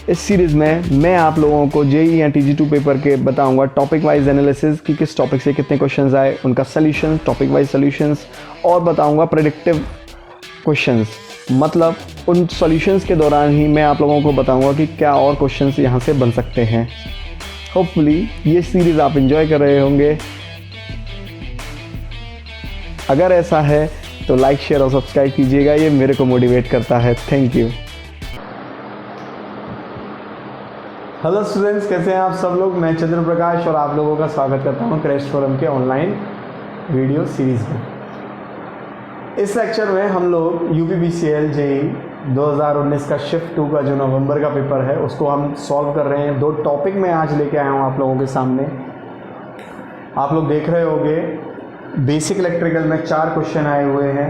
इस सीरीज़ में मैं आप लोगों को जेईई या TG2 पेपर के बताऊंगा टॉपिक वाइज एनालिसिस कि किस टॉपिक से कितने क्वेश्चंस आए, उनका सॉल्यूशन, टॉपिक वाइज सॉल्यूशंस, और बताऊंगा प्रेडिक्टिव क्वेश्चंस। मतलब उन सॉल्यूशंस के दौरान ही मैं आप लोगों को बताऊंगा कि क्या और क्वेश्चंस यहाँ से बन सकते हैं। होपफुली ये सीरीज़ आप एंजॉय कर रहे होंगे। अगर ऐसा है तो लाइक, शेयर और सब्सक्राइब कीजिएगा, ये मेरे को मोटिवेट करता है। Thank you. हेलो स्टूडेंट्स, कैसे हैं आप सब लोग। मैं चंद्र प्रकाश और आप लोगों का स्वागत करता हूं क्रेस्ट फोरम के ऑनलाइन वीडियो सीरीज़ में। इस लेक्चर में हम लोग UPPCL जेईई 2019 का शिफ्ट 2 का जो नवंबर का पेपर है उसको हम सॉल्व कर रहे हैं। 2 टॉपिक मैं आज लेके आया हूं आप लोगों के सामने। आप लोग देख रहे होंगे बेसिक इलेक्ट्रिकल में 4 क्वेश्चन आए हुए हैं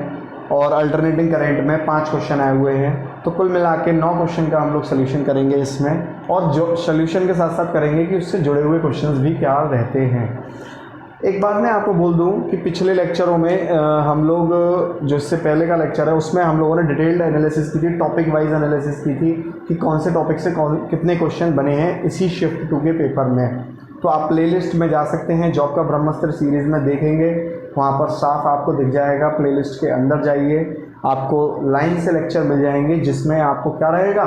और अल्टरनेटिंग करंट में 5 क्वेश्चन आए हुए हैं। तो कुल मिला के 9 क्वेश्चन का हम लोग सोल्यूशन करेंगे इसमें, और जो सोल्यूशन के साथ साथ करेंगे कि उससे जुड़े हुए क्वेश्चंस भी क्या रहते हैं। एक बात मैं आपको बोल दूं कि पिछले लेक्चरों में हम लोग जो इससे पहले का लेक्चर है उसमें हम लोगों ने डिटेल्ड एनालिसिस की थी, टॉपिक वाइज एनालिसिस की थी कि कौन से टॉपिक से कितने क्वेश्चन बने हैं इसी शिफ्ट 2 के पेपर में। तो आप प्लेलिस्ट में जा सकते हैं, जॉब का ब्रह्मास्त्र सीरीज़ में देखेंगे, वहाँ पर साफ आपको दिख जाएगा। प्लेलिस्ट के अंदर जाइए, आपको लाइन से लेक्चर मिल जाएंगे जिसमें आपको क्या रहेगा,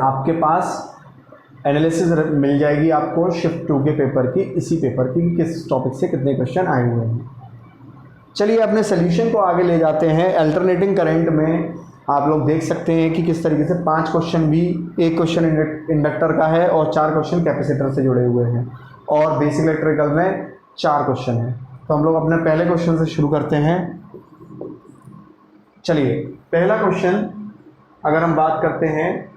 आपके पास एनालिसिस मिल जाएगी आपको शिफ्ट 2 के पेपर की, इसी पेपर की, किस टॉपिक से कितने क्वेश्चन आए हुए हैं। चलिए अपने सोल्यूशन को आगे ले जाते हैं। अल्टरनेटिंग करंट में आप लोग देख सकते हैं कि किस तरीके से 5 क्वेश्चन भी, एक क्वेश्चन इंडक्टर का है और 4 क्वेश्चन कैपेसिटर से जुड़े हुए हैं, और बेसिक इलेक्ट्रिकल में 4 क्वेश्चन हैं। तो हम लोग अपने पहले क्वेश्चन से शुरू करते हैं। चलिए पहला क्वेश्चन अगर हम बात करते हैं,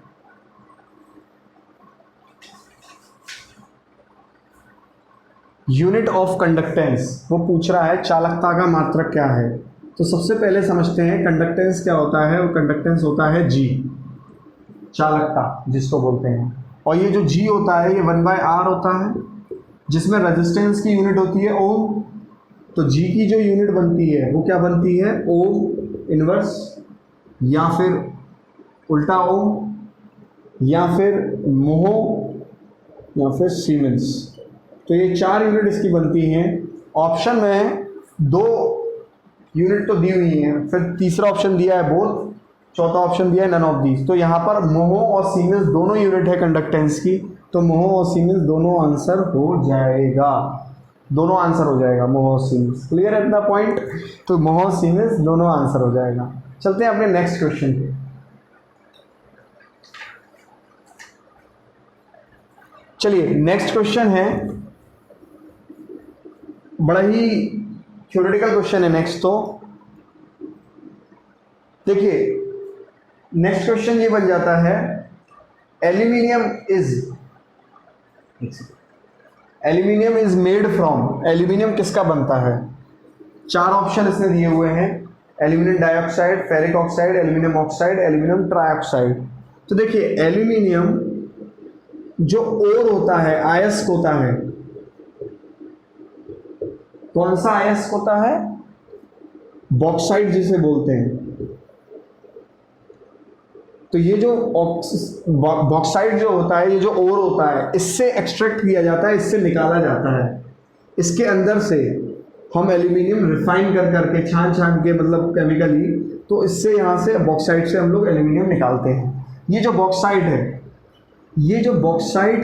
यूनिट ऑफ कंडक्टेंस, वो पूछ रहा है चालकता का मात्रक क्या है। तो सबसे पहले समझते हैं कंडक्टेंस क्या होता है। वो कंडक्टेंस होता है G, चालकता जिसको बोलते हैं। और ये जो G होता है ये 1/R होता है, जिसमें रेजिस्टेंस की यूनिट होती है ओम। तो G की जो यूनिट बनती है वो क्या बनती है, ओम इनवर्स, या फिर उल्टा ओम, या फिर मोहो, या फिर सीमेंस। तो ये 4 यूनिट इसकी बनती हैं। ऑप्शन में 2 यूनिट तो दी हुई हैं, फिर तीसरा ऑप्शन दिया है बोथ, चौथा ऑप्शन दिया है नन ऑफ दीज। तो यहाँ पर मोहो और सीमेंस दोनों यूनिट है कंडक्टेंस की, तो मोहो और सीमेंस दोनों आंसर हो जाएगा, दोनों आंसर हो जाएगा मोहो और सीमेंस। क्लियर है इतना पॉइंट। तो मोहो और सीमेंस दोनों आंसर हो जाएगा। चलते हैं अपने नेक्स्ट क्वेश्चन पे। चलिए नेक्स्ट क्वेश्चन है, बड़ा ही थ्योरेटिकल क्वेश्चन है नेक्स्ट। तो देखिए नेक्स्ट क्वेश्चन ये बन जाता है, aluminium is made from, aluminium किसका बनता है। 4 ऑप्शन इसने दिए हुए हैं, aluminium dioxide, ferric oxide, aluminium oxide, aluminium trioxide. तो देखिए एल्यूमिनियम जो ओर होता है, अयस्क होता है, कौन सा अयस्क होता है, बॉक्साइड जिसे बोलते हैं। तो ये जो बॉक्साइड जो होता है, ये जो ओर होता है, इससे एक्सट्रैक्ट किया जाता है, इससे निकाला जाता है। इसके अंदर से हम एल्यूमिनियम रिफाइन कर करके, छान के, मतलब केमिकली, तो इससे यहाँ से बॉक्साइड से हम लोग एल्यूमिनियम निकालते हैं। ये जो बॉक्साइड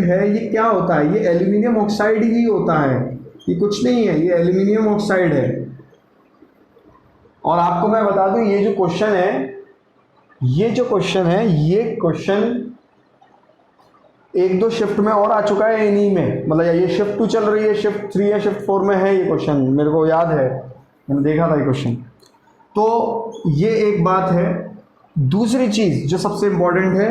है, ये क्या होता है, ये एल्यूमिनियम ऑक्साइड ही होता है, ये कुछ नहीं है, ये एल्यूमिनियम ऑक्साइड है। और आपको मैं बता दूं ये जो क्वेश्चन है, ये क्वेश्चन 1-2 शिफ्ट में और आ चुका है इन्हीं में, मतलब ये शिफ्ट 2 चल रही है, शिफ्ट 3 या शिफ्ट 4 में है ये क्वेश्चन, मेरे को याद है, मैंने देखा था ये क्वेश्चन। तो ये एक बात है। दूसरी चीज़ जो सबसे इम्पोर्टेंट है,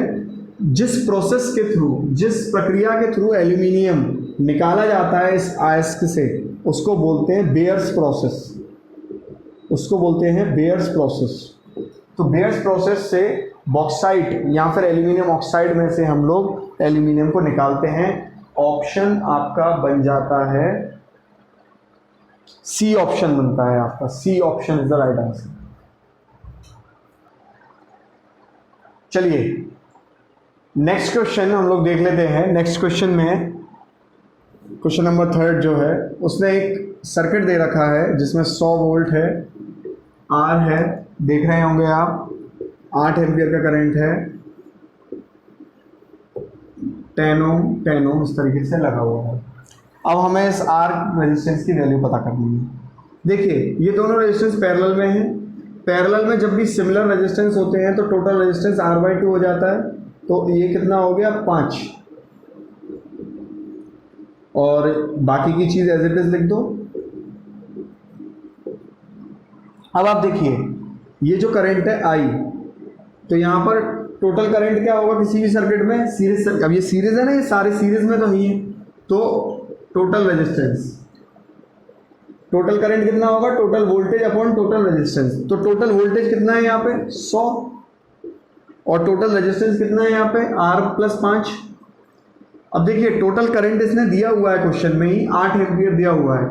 जिस प्रोसेस के थ्रू, जिस प्रक्रिया के थ्रू एल्यूमिनियम निकाला जाता है इस अयस्क से, उसको बोलते हैं बेयर्स प्रोसेस। तो बेयर्स प्रोसेस से बॉक्साइट या फिर एल्यूमिनियम ऑक्साइड में से हम लोग एल्यूमिनियम को निकालते हैं। ऑप्शन आपका बन जाता है सी, ऑप्शन बनता है आपका C, option is the right answer. चलिए नेक्स्ट क्वेश्चन हम लोग देख लेते हैं। नेक्स्ट क्वेश्चन में क्वेश्चन नंबर 3 जो है उसने एक सर्किट दे रखा है जिसमें 100 वोल्ट है, आर है, देख रहे होंगे आप, 8 एम्पियर का करंट है, 10 ओम इस तरीके से लगा हुआ है। अब हमें इस आर रेजिस्टेंस की वैल्यू पता करनी है। देखिए ये दोनों रेजिस्टेंस पैरेलल में हैं। पैरेलल में जब भी सिमिलर रेजिस्टेंस होते हैं तो टोटल रेजिस्टेंस R/2 हो जाता है। तो ये कितना हो गया 5, और बाकी की चीज़ एज इट इज लिख दो। अब आप देखिए ये जो करंट है I, तो यहाँ पर टोटल करंट क्या होगा किसी भी सर्किट में, सीरीज। अब ये सीरीज है ना, ये सारे सीरीज में तो ही है, तो टोटल रेजिस्टेंस, टोटल करंट कितना होगा, total voltage upon total resistance. तो टोटल वोल्टेज कितना है यहाँ पे 100, और टोटल रेजिस्टेंस कितना है यहाँ पे R+5। अब देखिए टोटल करंट इसने दिया हुआ है क्वेश्चन में ही 8 एम्पियर दिया हुआ है।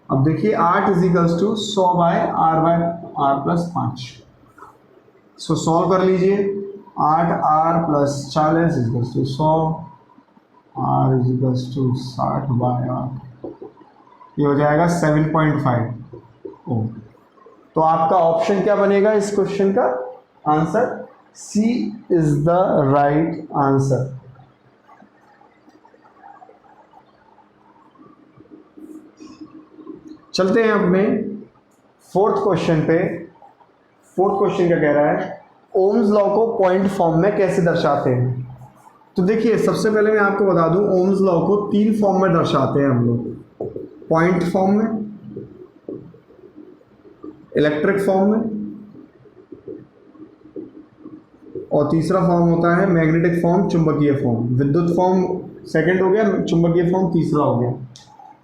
अब देखिए 8 = 100/R/R+5। सो सॉल्व कर लीजिए। 8R+40 = 100, R = 60/8, ये हो जाएगा 7.5 ओम। तो आपका ऑप्शन क्या बनेगा इस क्वेश्चन का answer? C is the right answer. चलते हैं अपने 4th क्वेश्चन पे। 4th क्वेश्चन क्या कह रहा है, ओम्स लॉ को पॉइंट फॉर्म में कैसे दर्शाते हैं। तो देखिए सबसे पहले मैं आपको बता दूं, ओम्स लॉ को 3 फॉर्म में दर्शाते हैं हम लोग, पॉइंट फॉर्म में, इलेक्ट्रिक फॉर्म में, और तीसरा फॉर्म होता है मैग्नेटिक फॉर्म, चुंबकीय फॉर्म। विद्युत फॉर्म सेकंड हो गया, चुंबकीय फॉर्म तीसरा हो गया।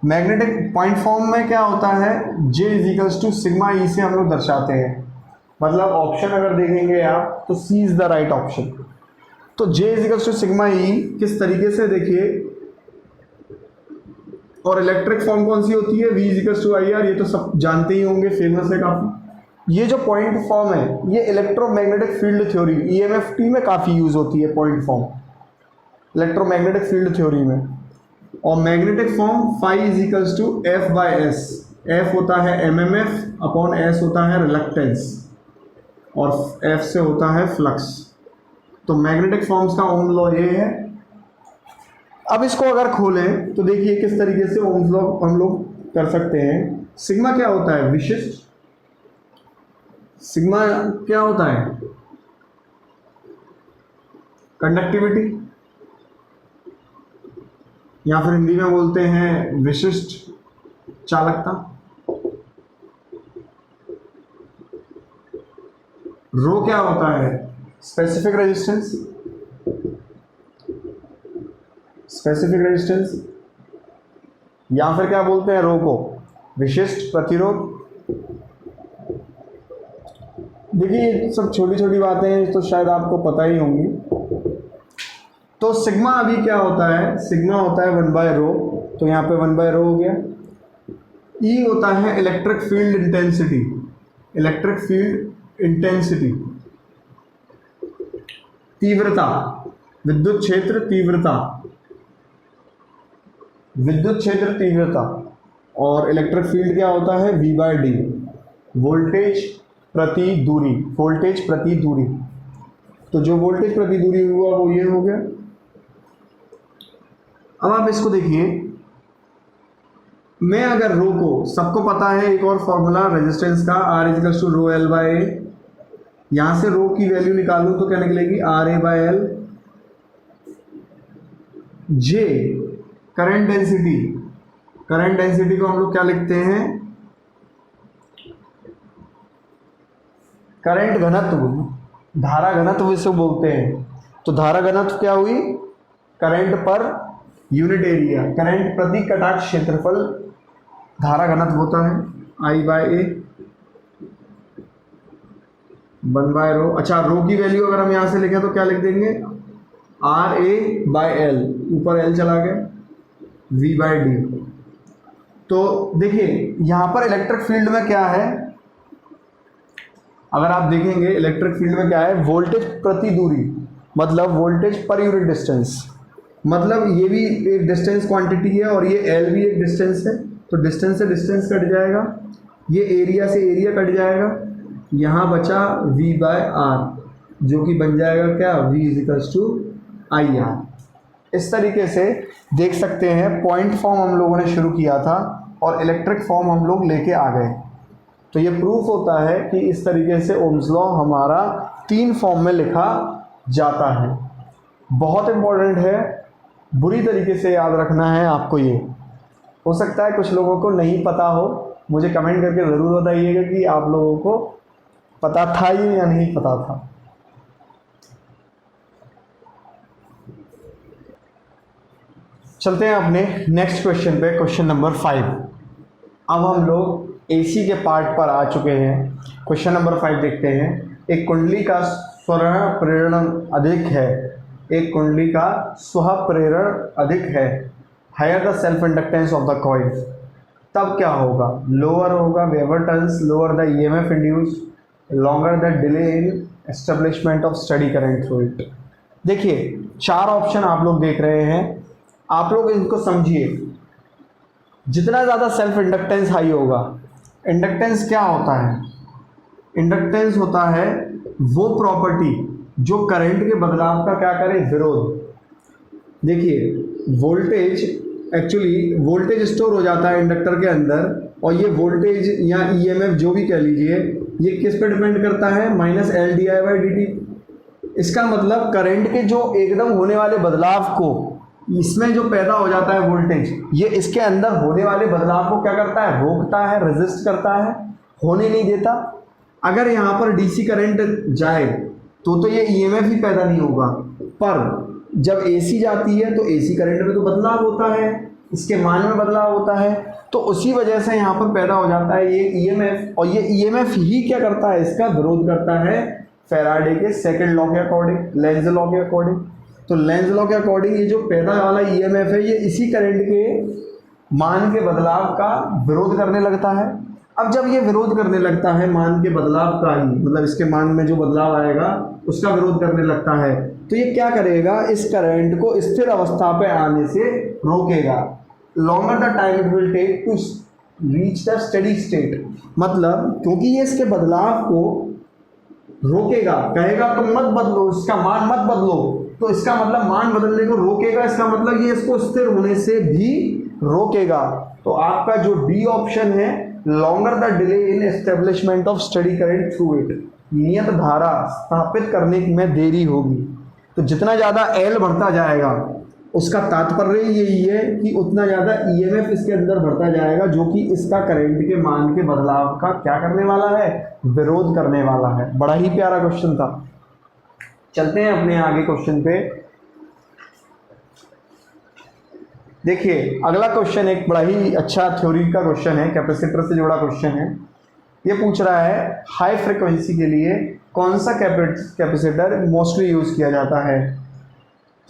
मैग्नेटिक पॉइंट फॉर्म में क्या होता है, J = सिग्मा E से हम लोग दर्शाते हैं। मतलब ऑप्शन अगर देखेंगे आप तो C is the right option. तो J = सिग्मा E किस तरीके से, देखिए, और इलेक्ट्रिक फॉर्म कौन सी होती है, V = IR, ये तो सब जानते ही होंगे, फेमस है काफ़ी। ये जो पॉइंट फॉर्म है ये इलेक्ट्रोमैग्नेटिक फील्ड थ्योरी EMFT में काफ़ी यूज़ होती है, point form electromagnetic field theory में। और magnetic form phi = F/S, F होता है MMF अपॉन S होता है रिलक्टेंस, और F से होता है फ्लक्स। तो मैग्नेटिक फॉर्म्स का ओम लॉ ये है। अब इसको अगर खोलें तो देखिए किस तरीके से ओम्स लॉ हम लोग कर सकते हैं। सिग्मा क्या होता है, विशिष्ट। सिग्मा क्या होता है, कंडक्टिविटी, या फिर हिंदी में बोलते हैं विशिष्ट चालकता। रो क्या होता है, स्पेसिफिक रेजिस्टेंस, स्पेसिफिक रेजिस्टेंस, या फिर क्या बोलते हैं रो को, विशिष्ट प्रतिरोध। देखिए ये सब छोटी छोटी बातें हैं तो शायद आपको पता ही होंगी। तो सिग्मा अभी क्या होता है, सिग्मा होता है 1/ρ, तो यहाँ पे 1/ρ हो गया। ई होता है electric field intensity, electric field intensity, तीव्रता, विद्युत क्षेत्र तीव्रता, विद्युत क्षेत्र तीव्रता। और इलेक्ट्रिक फील्ड क्या होता है, V/d, वोल्टेज प्रति दूरी, वोल्टेज प्रति दूरी। तो जो वोल्टेज प्रति दूरी हुआ वो ये हो गया। अब आप इसको देखिए, मैं अगर रो को, सबको पता है एक और फॉर्मूला रेजिस्टेंस का, R = ρL/A, यहां से रो की वैल्यू निकालूं तो क्या निकलेगी, RA/L। J current density, current density को हम लोग क्या लिखते हैं, करंट घनत्व, धारा घनत्व इसे बोलते हैं। तो धारा घनत्व क्या हुई, current per unit area, current प्रति कटाक्ष क्षेत्रफल धारा घनत्व होता है I/A 1/ρ। अच्छा, रो की वैल्यू अगर हम यहाँ से लिखें तो क्या लिख देंगे, RA/L, ऊपर L चला गया, V/d। तो देखिए यहाँ पर इलेक्ट्रिक फील्ड में क्या है, अगर आप देखेंगे इलेक्ट्रिक फील्ड में क्या है, वोल्टेज प्रति दूरी, मतलब वोल्टेज पर यूनिट डिस्टेंस, मतलब ये भी एक डिस्टेंस क्वांटिटी है और ये एल भी एक डिस्टेंस है, तो डिस्टेंस से डिस्टेंस कट जाएगा, ये एरिया से एरिया कट जाएगा, यहाँ बचा V बाय आर जो कि बन जाएगा क्या, V equals to I R. इस तरीके से देख सकते हैं पॉइंट फॉर्म हम लोगों ने शुरू किया था और इलेक्ट्रिक फॉर्म हम लोग लेके आ गए। तो ये प्रूफ होता है कि इस तरीके से ओम्स लॉ हमारा 3 फॉर्म में लिखा जाता है। बहुत इम्पोर्टेंट है, बुरी तरीके से याद रखना है आपको। ये हो सकता है कुछ लोगों को नहीं पता हो, मुझे कमेंट करके ज़रूर बताइएगा कि आप लोगों को पता था ये या नहीं पता था। चलते हैं अपने नेक्स्ट क्वेश्चन पे, क्वेश्चन नंबर 5। अब हम लोग एसी के पार्ट पर आ चुके हैं। क्वेश्चन नंबर 5 देखते हैं। एक कुंडली का स्वर्ण प्रेरण अधिक है, एक कुंडली का स्व प्रेरण अधिक है, higher the self inductance of the coil, तब क्या होगा? लोअर होगा weber turns, lower the EMF induced, longer the delay in establishment of steady current through it. देखिए 4 ऑप्शन आप लोग देख रहे हैं, आप लोग इनको समझिए। जितना ज़्यादा सेल्फ इंडक्टेंस हाई होगा, इंडक्टेंस क्या होता है? इंडक्टेंस होता है वो प्रॉपर्टी जो करंट के बदलाव का क्या करे, विरोध। देखिए वोल्टेज, एक्चुअली वोल्टेज स्टोर हो जाता है इंडक्टर के अंदर, और ये वोल्टेज या ईएमएफ जो भी कह लीजिए, ये किस पे डिपेंड करता है? -LdI/dt। इसका मतलब करंट के जो एकदम होने वाले बदलाव को, इसमें जो पैदा हो जाता है वोल्टेज, ये इसके अंदर होने वाले बदलाव को क्या करता है? रोकता है, रेजिस्ट करता है, होने नहीं देता। अगर यहाँ पर डीसी करंट जाए तो ये ईएमएफ ही पैदा नहीं होगा, पर जब एसी जाती है तो एसी करंट में तो बदलाव होता है, इसके मान में बदलाव होता है, तो उसी वजह से यहाँ पर पैदा हो जाता है ये ईएमएफ। और ये ईएमएफ ही क्या करता है? इसका विरोध करता है फैराडे के सेकंड लॉ के अकॉर्डिंग, लेंज लॉ के अकॉर्डिंग। तो लेंज लॉ के अकॉर्डिंग ये जो पैदा वाला ईएमएफ है, ये इसी करंट के मान के बदलाव का विरोध करने लगता है। अब जब ये विरोध करने लगता है मान के बदलाव का ही, मतलब इसके मान में जो बदलाव आएगा उसका विरोध करने लगता है, तो ये क्या करेगा? इस करंट को स्थिर अवस्था पे आने से रोकेगा। Longer the time it will take to reach the steady state, मतलब क्योंकि ये इसके बदलाव को रोकेगा, कहेगा तुम मत बदलो, इसका मान मत बदलो, तो इसका मतलब मान बदलने को रोकेगा, इसका मतलब ये इसको स्थिर होने से भी रोकेगा। तो आपका जो डी ऑप्शन है, longer the delay in establishment of steady current through it, नियत धारा स्थापित करने में देरी होगी। तो जितना ज़्यादा एल बढ़ता जाएगा, उसका तात्पर्य यही है कि उतना ज़्यादा ईएमएफ इसके अंदर बढ़ता जाएगा, जो कि इसका करंट के मान के बदलाव का क्या करने वाला है? विरोध करने वाला है। बड़ा ही प्यारा क्वेश्चन था। चलते हैं अपने आगे क्वेश्चन पे। देखिए अगला क्वेश्चन एक बड़ा ही अच्छा थ्योरी का क्वेश्चन है, कैपेसिटर से जुड़ा क्वेश्चन है। ये पूछ रहा है हाई फ्रिक्वेंसी के लिए कौन सा कैपेसिटर मोस्टली यूज़ किया जाता है?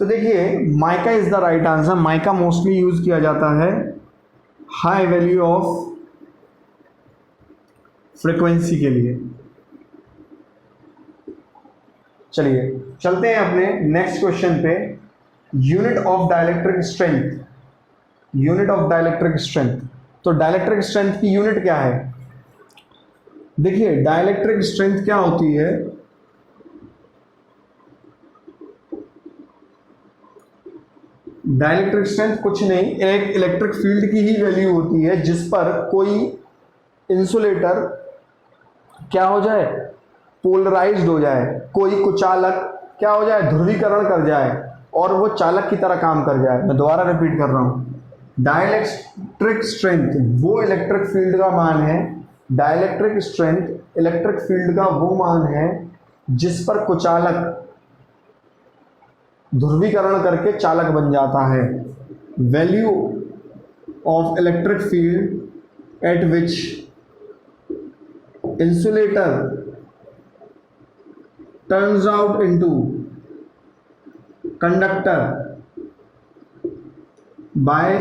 तो देखिए mica is the right answer. Mica mostly use किया जाता है हाई वैल्यू ऑफ फ्रिक्वेंसी के लिए। चलिए चलते हैं अपने नेक्स्ट क्वेश्चन पे। Unit of dielectric strength, unit of dielectric strength. तो डाइलेक्ट्रिक स्ट्रेंथ की यूनिट क्या है? देखिए डाइलेक्ट्रिक स्ट्रेंथ क्या होती है? डाइलेक्ट्रिक स्ट्रेंथ कुछ नहीं, एक इलेक्ट्रिक फील्ड की ही वैल्यू होती है जिस पर कोई इंसुलेटर क्या हो जाए? पोलराइज्ड हो जाए, कोई कुचालक क्या हो जाए? ध्रुवीकरण कर जाए और वो चालक की तरह काम कर जाए। मैं दोबारा रिपीट कर रहा हूँ, डाइलेक्ट्रिक स्ट्रेंथ वो इलेक्ट्रिक फील्ड का मान है, डाइलेक्ट्रिक स्ट्रेंथ इलेक्ट्रिक फील्ड का वो मान है जिस पर कुचालक ध्रुवीकरण करके चालक बन जाता है। Value of electric field at which insulator turns out into conductor by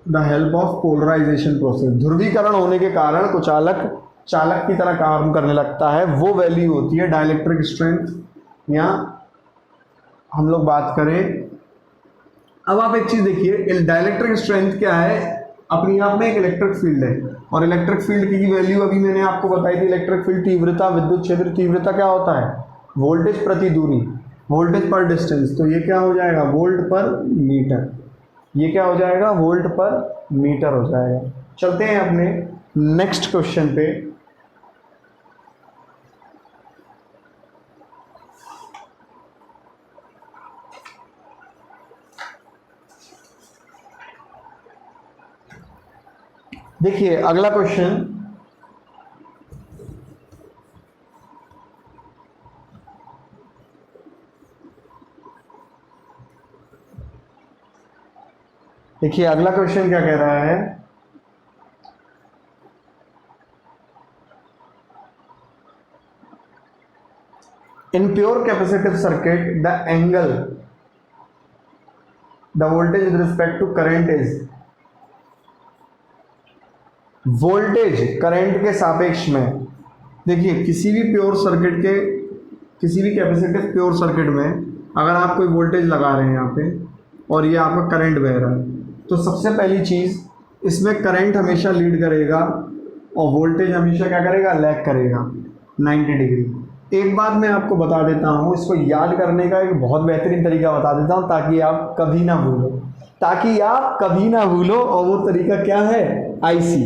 the help of polarisation process. ध्रुवीकरण होने के कारण कुचालक चालक की तरह काम करने लगता है, वो वैल्यू होती है डाइलेक्ट्रिक स्ट्रेंथ। या हम लोग बात करें, अब आप एक चीज़ देखिए, डाइलेक्ट्रिक स्ट्रेंथ क्या है, अपने आप में एक इलेक्ट्रिक फील्ड है, और इलेक्ट्रिक फील्ड की वैल्यू अभी मैंने आपको बताई थी। इलेक्ट्रिक फील्ड तीव्रता, विद्युत क्षेत्र तीव्रता क्या होता है, वोल्टेज प्रति दूरी, वोल्टेज पर डिस्टेंस। तो ये क्या हो जाएगा, वोल्ट पर मीटर। ये क्या हो जाएगा, वोल्ट पर मीटर हो जाएगा। चलते हैं अपने नेक्स्ट क्वेश्चन पे। देखिए अगला क्वेश्चन, देखिए अगला क्वेश्चन क्या कह रहा है, in pure capacitive circuit the angle the voltage with respect to current is, voltage current के सापेक्ष में। देखिए किसी भी प्योर सर्किट के, किसी भी कैपेसिटिव प्योर सर्किट में अगर आप कोई वोल्टेज लगा रहे हैं यहाँ पे और ये आपका करंट बह रहा है, तो सबसे पहली चीज़, इसमें करंट हमेशा लीड करेगा और वोल्टेज हमेशा क्या करेगा, लैग करेगा 90 डिग्री। एक बात मैं आपको बता देता हूँ, इसको याद करने का एक बहुत बेहतरीन तरीका बता देता हूँ ताकि आप कभी ना भूलो, ताकि आप कभी ना भूलो। और वो तरीका क्या है, आईसी।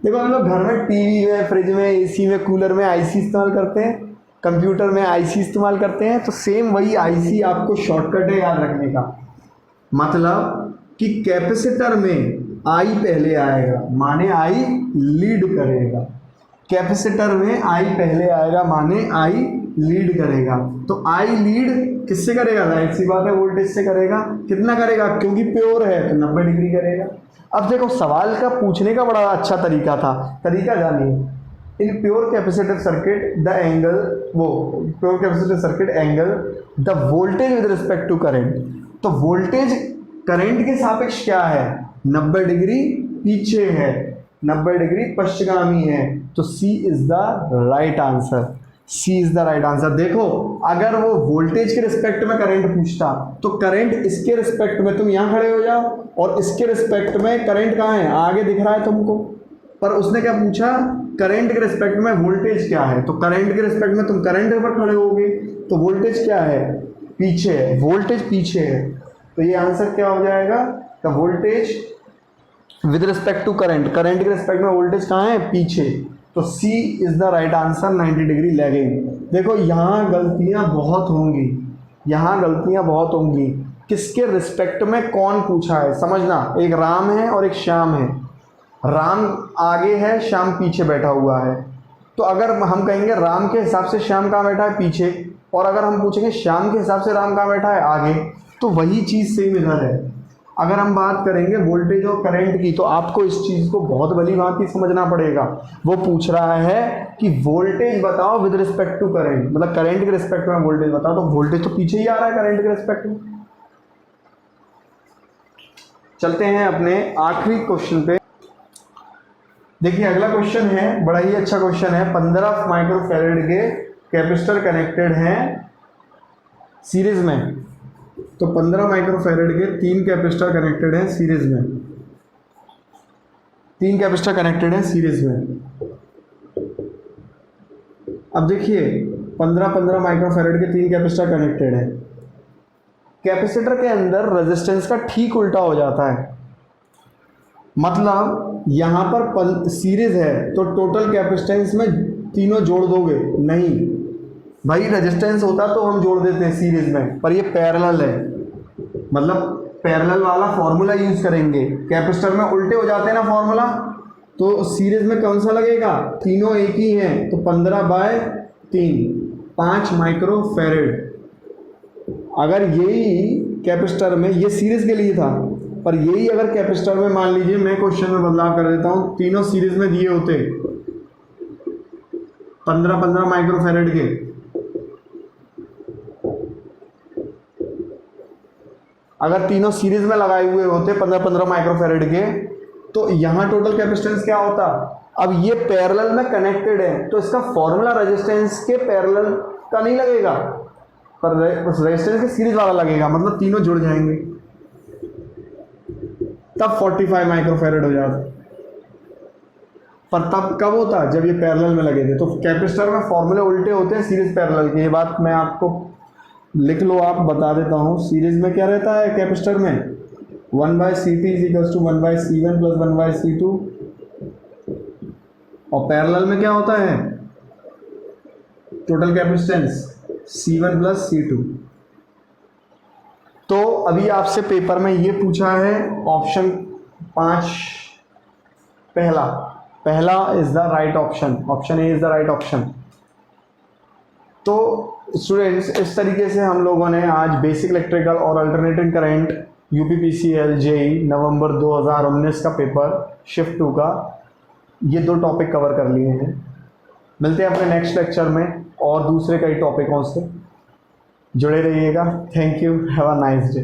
देखो हम लोग घर में टीवी में, फ्रिज में, एसी में, कूलर में आईसी इस्तेमाल करते हैं, कंप्यूटर में आईसी इस्तेमाल करते हैं, तो सेम वही आईसी आपको शॉर्टकट है याद रखने का। मतलब कि कैपेसिटर में आई पहले आएगा, माने आई लीड करेगा। कैपेसिटर में आई पहले आएगा, माने आई लीड करेगा। तो आई लीड किससे करेगा, जाहिर सी बात है वोल्टेज से करेगा। कितना करेगा, क्योंकि प्योर है तो 90 डिग्री करेगा। अब देखो सवाल का पूछने का बड़ा अच्छा तरीका था, तरीका जानिए। In pure capacitive circuit the angle, वो pure capacitive circuit angle the voltage with respect to current. तो वोल्टेज करंट के सापेक्ष क्या है, 90 डिग्री पीछे है, 90 डिग्री पश्चिमगामी है। तो C is the right answer, C is the right answer. देखो अगर वो वोल्टेज के रिस्पेक्ट में करंट पूछता तो करंट इसके रिस्पेक्ट में, तुम यहाँ खड़े हो जाओ और इसके रिस्पेक्ट में करंट कहाँ है, आगे दिख रहा है तुमको, पर उसने क्या पूछा, करंट के रिस्पेक्ट में वोल्टेज क्या है। तो करंट के रिस्पेक्ट में तुम करंट पर खड़े होगे, तो वोल्टेज क्या है, पीछे है, वोल्टेज पीछे है। तो ये आंसर क्या हो जाएगा, the voltage with respect to current, current के रिस्पेक्ट में वोल्टेज कहाँ है, पीछे। तो C is the right answer, 90 degree lagging. देखो यहाँ गलतियाँ बहुत होंगी, यहाँ गलतियाँ बहुत होंगी। किसके रिस्पेक्ट में कौन पूछा है, समझना। एक राम है और एक श्याम है, राम आगे है, श्याम पीछे बैठा हुआ है। तो अगर हम कहेंगे राम के हिसाब से श्याम कहाँ बैठा है, पीछे, और अगर हम पूछेंगे श्याम के हिसाब से राम कहाँ बैठा है, आगे, तो वही चीज़ सेम इधर है। अगर हम बात करेंगे वोल्टेज और करंट की, तो आपको इस चीज़ को बहुत भली भांति समझना पड़ेगा। वो पूछ रहा है कि वोल्टेज बताओ विद रिस्पेक्ट टू करंट, मतलब करंट के रिस्पेक्ट में वोल्टेज बताओ, तो वोल्टेज तो पीछे ही आ रहा है करंट के रिस्पेक्ट में। चलते हैं अपने आखिरी क्वेश्चन पे। देखिए अगला क्वेश्चन है, बड़ा ही अच्छा क्वेश्चन है। 15 माइक्रोफैरेड के कैपेसिटर कनेक्टेड हैं सीरीज में। तो 15 माइक्रोफैरेड के 3 कैपेसिटर कनेक्टेड हैं सीरीज में, 3 कैपेसिटर कनेक्टेड हैं सीरीज में। अब देखिए 15 माइक्रोफैरेड के 3 कैपेसिटर कनेक्टेड हैं। कैपेसिटर के अंदर रेजिस्टेंस का ठीक उल्टा हो जाता है, मतलब यहाँ पर सीरीज है तो टोटल कैपेसिटेंस में तीनों जोड़ दोगे, नहीं भाई, रेजिस्टेंस होता तो हम जोड़ देते हैं सीरीज में, पर ये पैरेलल है, मतलब पैरेलल वाला फॉर्मूला यूज करेंगे। कैपेसिटर में उल्टे हो जाते हैं ना फॉर्मूला, तो सीरीज में कौन सा लगेगा, तीनों एक ही हैं, तो 15/3 5 माइक्रोफैरेड। अगर यही कैपेसिटर में, ये सीरीज के लिए था, पर यही अगर कैपेसिटर में मान लीजिए, मैं क्वेश्चन में बदलाव कर देता हूँ, तीनों सीरीज में दिए होते 15 माइक्रोफैरेड के, अगर तीनों सीरीज में लगाए हुए होते 15 माइक्रोफैरेड के, तो यहाँ टोटल कैपेसिटेंस क्या होता। अब ये पैरेलल में कनेक्टेड है, तो इसका फॉर्मूला रेजिस्टेंस के पैरेलल का नहीं लगेगा, पर रेजिस्टेंस का सीरीज वाला लगेगा, मतलब तीनों जुड़ जाएंगे, तब 45 माइक्रोफैरड हो जाता। पर तब कब होता, जब ये पैरेलल में लगे थे। तो कैपेसिटर में फॉर्मूले उल्टे होते हैं सीरीज पैरेलल के, ये बात मैं आपको लिख लो, आप बता देता हूँ। सीरीज में क्या रहता है कैपेसिटर में, 1/CT is equals to 1/C1 plus 1/C2, और पैरेलल में क्या होता है total capacitance C1 plus C2। तो अभी आपसे पेपर में ये पूछा है ऑप्शन 5, पहला is the right option, option A is the right option. तो स्टूडेंट्स इस तरीके से हम लोगों ने आज बेसिक इलेक्ट्रिकल और अल्टरनेटिंग करंट UPPCL JEE नवंबर 2019 का पेपर शिफ्ट 2 का ये 2 टॉपिक कवर कर लिए हैं। मिलते हैं अपने नेक्स्ट लेक्चर में और दूसरे कई टॉपिकों से, जुड़े रहिएगा। Thank you, have a nice day.